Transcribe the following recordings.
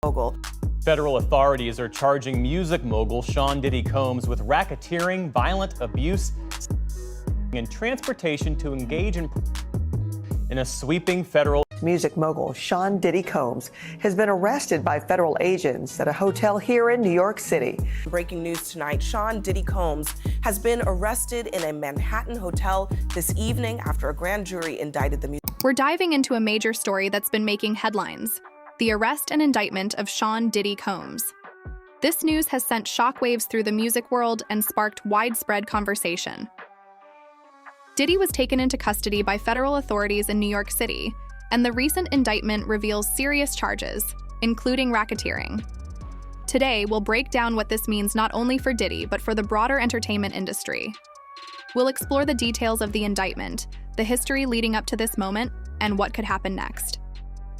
mogul. Federal authorities are charging music mogul Sean Diddy Combs with racketeering, violent abuse, and transportation to engage in a sweeping federal. Music mogul Sean Diddy Combs has been arrested by federal agents at a hotel here in New York City. Breaking news tonight, Sean Diddy Combs has been arrested in a Manhattan hotel this evening after a grand jury indicted the music. We're diving into a major story that's been making headlines: the arrest and indictment of Sean Diddy Combs. This news has sent shockwaves through the music world and sparked widespread conversation. Diddy was taken into custody by federal authorities in New York City, and the recent indictment reveals serious charges, including racketeering. Today, we'll break down what this means not only for Diddy, but for the broader entertainment industry. We'll explore the details of the indictment, the history leading up to this moment, and what could happen next.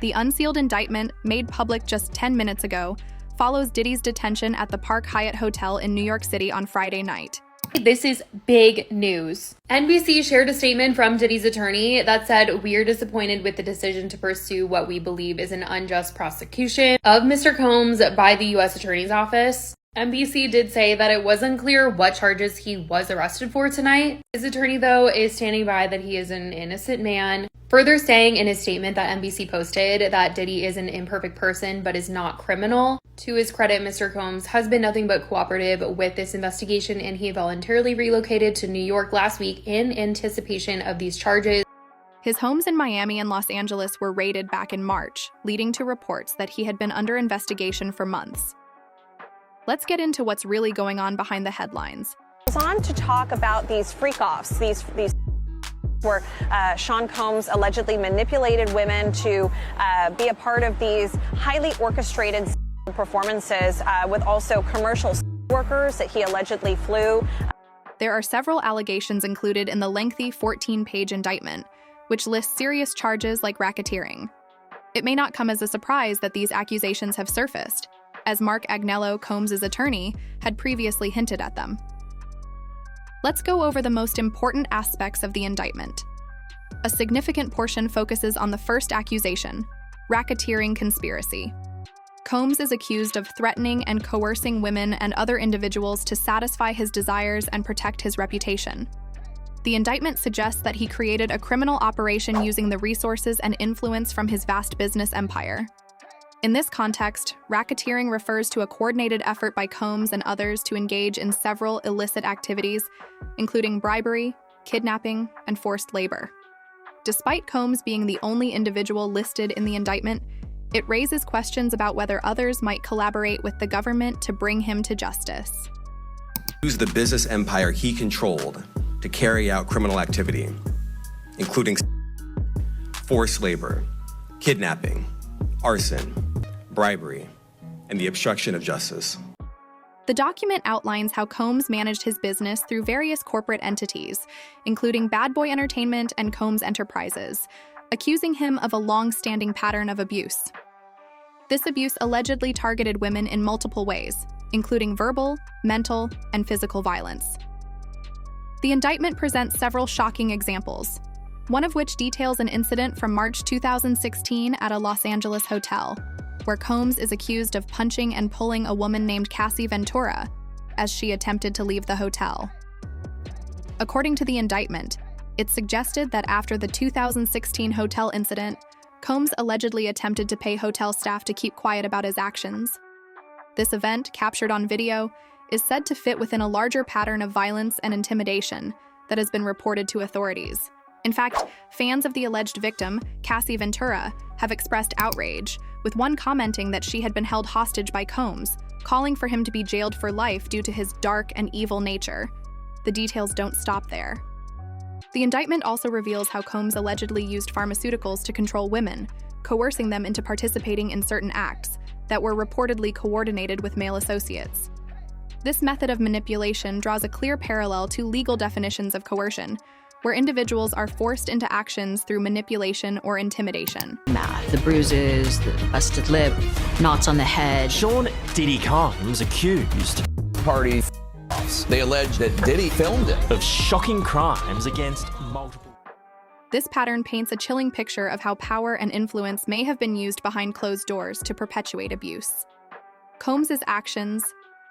The unsealed indictment, made public just 10 minutes ago, follows Diddy's detention at the Park Hyatt Hotel in New York City on Friday night. This is big news. NBC shared a statement from Diddy's attorney that said, "We're disappointed with the decision to pursue what we believe is an unjust prosecution of Mr. Combs by the U.S. Attorney's Office." NBC did say that it was unclear what charges he was arrested for tonight. His attorney, though, is standing by that he is an innocent man, further saying in his statement that NBC posted that Diddy is an imperfect person but is not criminal. To his credit, Mr. Combs has been nothing but cooperative with this investigation, and he voluntarily relocated to New York last week in anticipation of these charges. His homes in Miami and Los Angeles were raided back in March, leading to reports that he had been under investigation for months. Let's get into what's really going on behind the headlines. Goes on to talk about these freak-offs, these where Sean Combs allegedly manipulated women to be a part of these highly orchestrated performances with also commercial workers that he allegedly flew. There are several allegations included in the lengthy 14-page indictment, which lists serious charges like racketeering. It may not come as a surprise that these accusations have surfaced, as Mark Agnello, Combs' attorney, had previously hinted at them. Let's go over the most important aspects of the indictment. A significant portion focuses on the first accusation, racketeering conspiracy. Combs is accused of threatening and coercing women and other individuals to satisfy his desires and protect his reputation. The indictment suggests that he created a criminal operation using the resources and influence from his vast business empire. In this context, racketeering refers to a coordinated effort by Combs and others to engage in several illicit activities, including bribery, kidnapping, and forced labor. Despite Combs being the only individual listed in the indictment, it raises questions about whether others might collaborate with the government to bring him to justice. Use the business empire he controlled to carry out criminal activity, including forced labor, kidnapping, arson, bribery, and the obstruction of justice. The document outlines how Combs managed his business through various corporate entities, including Bad Boy Entertainment and Combs Enterprises, accusing him of a long-standing pattern of abuse. This abuse allegedly targeted women in multiple ways, including verbal, mental, and physical violence. The indictment presents several shocking examples, one of which details an incident from March 2016 at a Los Angeles hotel, where Combs is accused of punching and pulling a woman named Cassie Ventura as she attempted to leave the hotel. According to the indictment, it suggested that after the 2016 hotel incident, Combs allegedly attempted to pay hotel staff to keep quiet about his actions. This event, captured on video, is said to fit within a larger pattern of violence and intimidation that has been reported to authorities. In fact, fans of the alleged victim, Cassie Ventura, have expressed outrage, with one commenting that she had been held hostage by Combs, calling for him to be jailed for life due to his dark and evil nature. The details don't stop there. The indictment also reveals how Combs allegedly used pharmaceuticals to control women, coercing them into participating in certain acts that were reportedly coordinated with male associates. This method of manipulation draws a clear parallel to legal definitions of coercion, where individuals are forced into actions through manipulation or intimidation. The bruises, the busted lip, knots on the head. Sean Diddy Combs accused party. They allege that Diddy filmed it. Of shocking crimes against multiple. This pattern paints a chilling picture of how power and influence may have been used behind closed doors to perpetuate abuse. Combs's actions,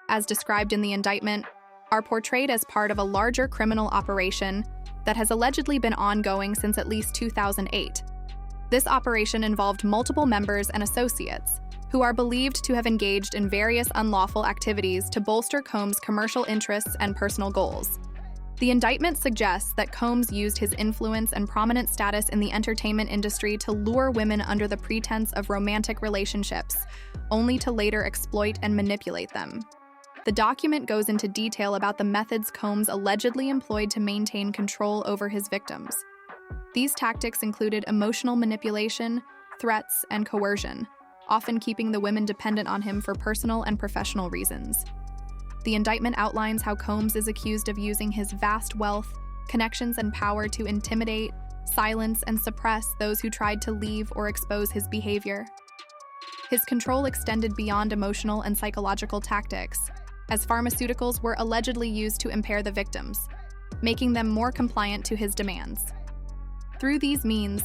as described in the indictment, are portrayed as part of a larger criminal operation that has allegedly been ongoing since at least 2008. This operation involved multiple members and associates, who are believed to have engaged in various unlawful activities to bolster Combs' commercial interests and personal goals. The indictment suggests that Combs used his influence and prominent status in the entertainment industry to lure women under the pretense of romantic relationships, only to later exploit and manipulate them. The document goes into detail about the methods Combs allegedly employed to maintain control over his victims. These tactics included emotional manipulation, threats, and coercion, often keeping the women dependent on him for personal and professional reasons. The indictment outlines how Combs is accused of using his vast wealth, connections, and power to intimidate, silence, and suppress those who tried to leave or expose his behavior. His control extended beyond emotional and psychological tactics, as pharmaceuticals were allegedly used to impair the victims, making them more compliant to his demands. Through these means,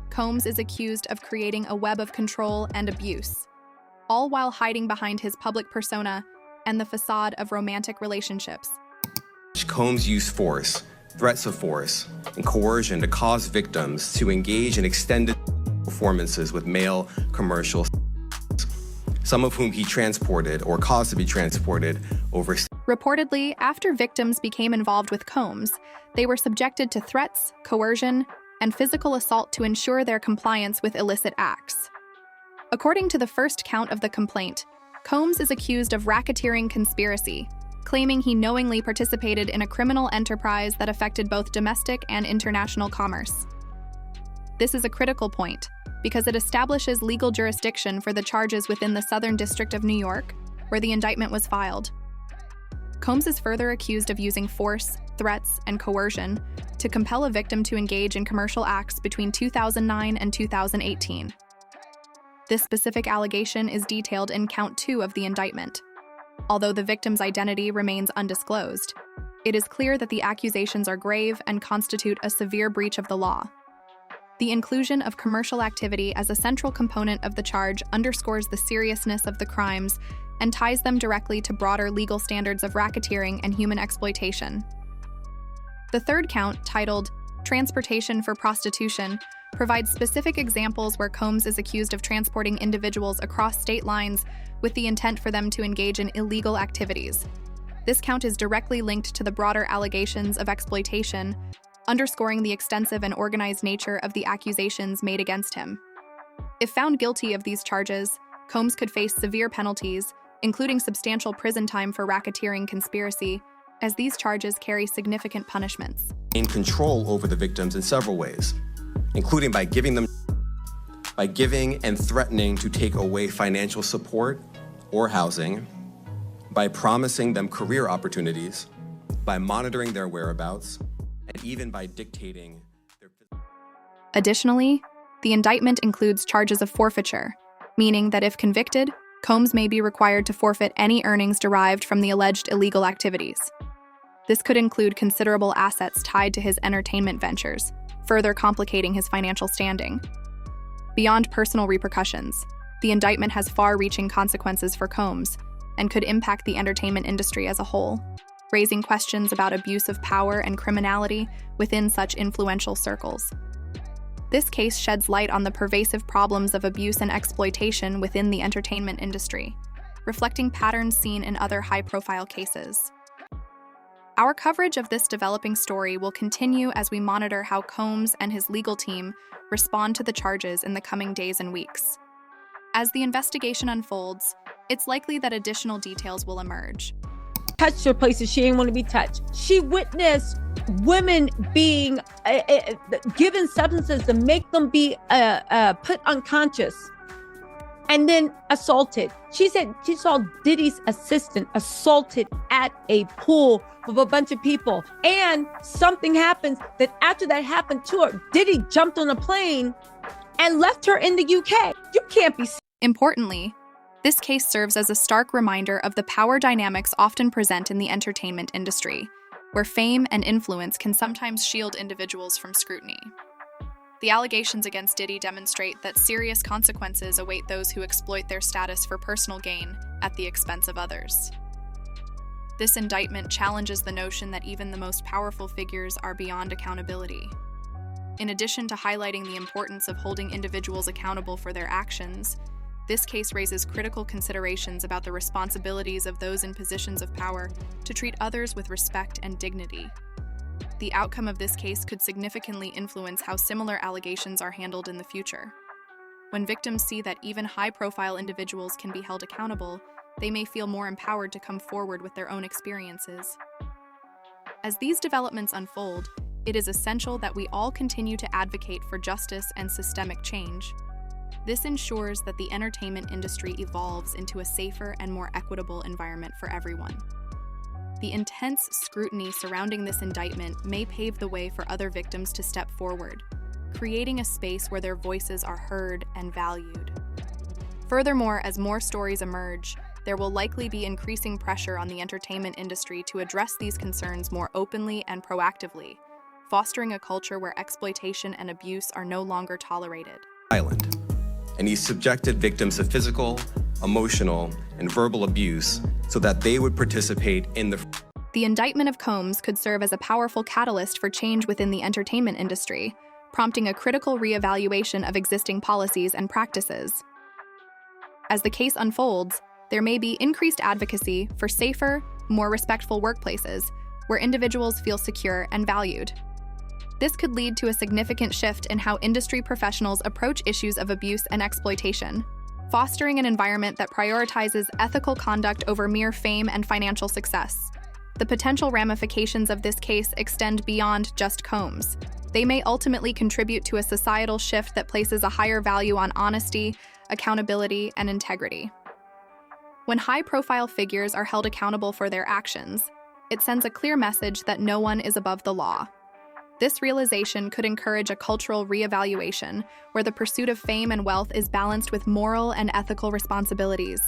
Combs is accused of creating a web of control and abuse, all while hiding behind his public persona and the facade of romantic relationships. Combs used force, threats of force, and coercion to cause victims to engage in extended performances with male commercial, some of whom he transported or caused to be transported overseas. Reportedly, after victims became involved with Combs, they were subjected to threats, coercion, and physical assault to ensure their compliance with illicit acts. According to the first count of the complaint, Combs is accused of racketeering conspiracy, claiming he knowingly participated in a criminal enterprise that affected both domestic and international commerce. This is a critical point, because it establishes legal jurisdiction for the charges within the Southern District of New York, where the indictment was filed. Combs is further accused of using force, threats, and coercion to compel a victim to engage in commercial acts between 2009 and 2018. This specific allegation is detailed in Count 2 of the indictment. Although the victim's identity remains undisclosed, it is clear that the accusations are grave and constitute a severe breach of the law. The inclusion of commercial activity as a central component of the charge underscores the seriousness of the crimes and ties them directly to broader legal standards of racketeering and human exploitation. The third count, titled Transportation for Prostitution, provides specific examples where Combs is accused of transporting individuals across state lines with the intent for them to engage in illegal activities. This count is directly linked to the broader allegations of exploitation, underscoring the extensive and organized nature of the accusations made against him. If found guilty of these charges, Combs could face severe penalties, including substantial prison time for racketeering conspiracy, as these charges carry significant punishments. In control over the victims in several ways, including by giving and threatening to take away financial support or housing, by promising them career opportunities, by monitoring their whereabouts, and even by dictating their... Additionally, the indictment includes charges of forfeiture, meaning that if convicted, Combs may be required to forfeit any earnings derived from the alleged illegal activities. This could include considerable assets tied to his entertainment ventures, further complicating his financial standing. Beyond personal repercussions, the indictment has far-reaching consequences for Combs and could impact the entertainment industry as a whole, raising questions about abuse of power and criminality within such influential circles. This case sheds light on the pervasive problems of abuse and exploitation within the entertainment industry, reflecting patterns seen in other high-profile cases. Our coverage of this developing story will continue as we monitor how Combs and his legal team respond to the charges in the coming days and weeks. As the investigation unfolds, it's likely that additional details will emerge. Touched her places she didn't want to be touched. She witnessed women being given substances to make them be put unconscious and then assaulted. She said she saw Diddy's assistant assaulted at a pool with a bunch of people. And something happens that after that happened to her, Diddy jumped on a plane and left her in the UK. You can't be... Importantly, this case serves as a stark reminder of the power dynamics often present in the entertainment industry, where fame and influence can sometimes shield individuals from scrutiny. The allegations against Diddy demonstrate that serious consequences await those who exploit their status for personal gain at the expense of others. This indictment challenges the notion that even the most powerful figures are beyond accountability. In addition to highlighting the importance of holding individuals accountable for their actions, this case raises critical considerations about the responsibilities of those in positions of power to treat others with respect and dignity. The outcome of this case could significantly influence how similar allegations are handled in the future. When victims see that even high-profile individuals can be held accountable, they may feel more empowered to come forward with their own experiences. As these developments unfold, it is essential that we all continue to advocate for justice and systemic change. This ensures that the entertainment industry evolves into a safer and more equitable environment for everyone. The intense scrutiny surrounding this indictment may pave the way for other victims to step forward, creating a space where their voices are heard and valued. Furthermore, as more stories emerge, there will likely be increasing pressure on the entertainment industry to address these concerns more openly and proactively, fostering a culture where exploitation and abuse are no longer tolerated. Violent, and he subjected victims to physical, emotional, and verbal abuse so that they would participate in The indictment of Combs could serve as a powerful catalyst for change within the entertainment industry, prompting a critical reevaluation of existing policies and practices. As the case unfolds, there may be increased advocacy for safer, more respectful workplaces where individuals feel secure and valued. This could lead to a significant shift in how industry professionals approach issues of abuse and exploitation, fostering an environment that prioritizes ethical conduct over mere fame and financial success. The potential ramifications of this case extend beyond just Combs. They may ultimately contribute to a societal shift that places a higher value on honesty, accountability, and integrity. When high-profile figures are held accountable for their actions, it sends a clear message that no one is above the law. This realization could encourage a cultural reevaluation where the pursuit of fame and wealth is balanced with moral and ethical responsibilities.